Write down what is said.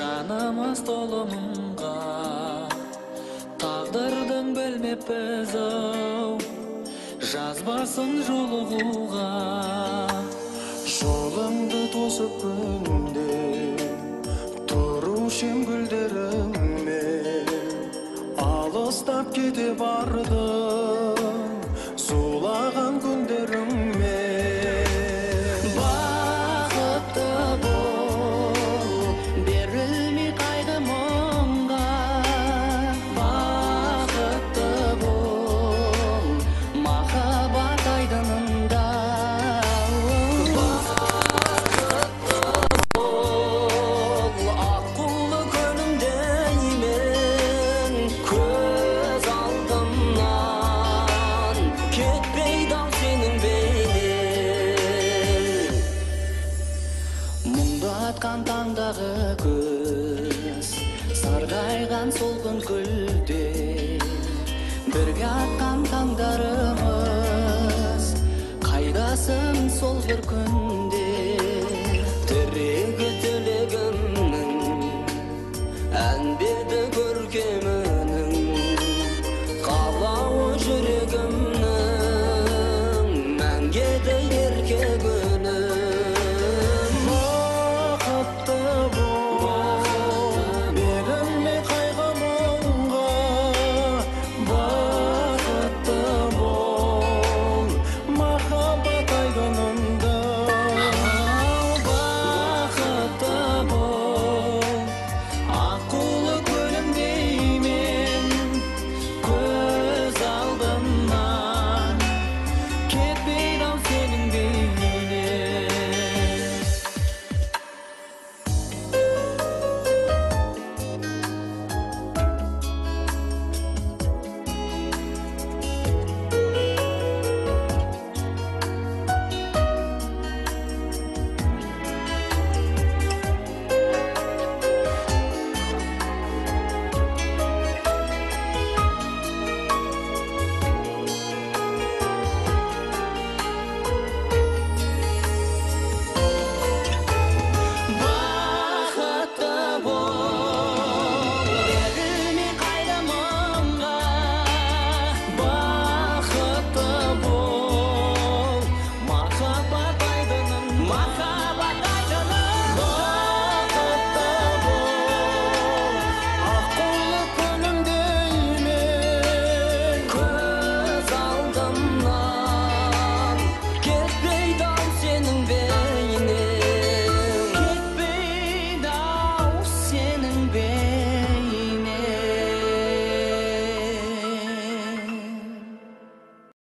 жанамас толымға, тағдырдың бөлмеппіз ау, жазбасын жолығуға. Жолыңды тосып күнде тұрушым гүлдеріңмен, алыстап кете бардың зулаған күндеріңмен. Бақытты бол, берілмей қайғы мұңға. Бақытты бол, махаббат айдынында. Бақытты бол, аққулы күнімдеймін, көз алдымнан кетпейді ау сенің бейнең. Мұңды атқан таңдағы күз, сарғайған солғын гүлде, бірге атқан таңдарымыз, қайдасың сол бір күн?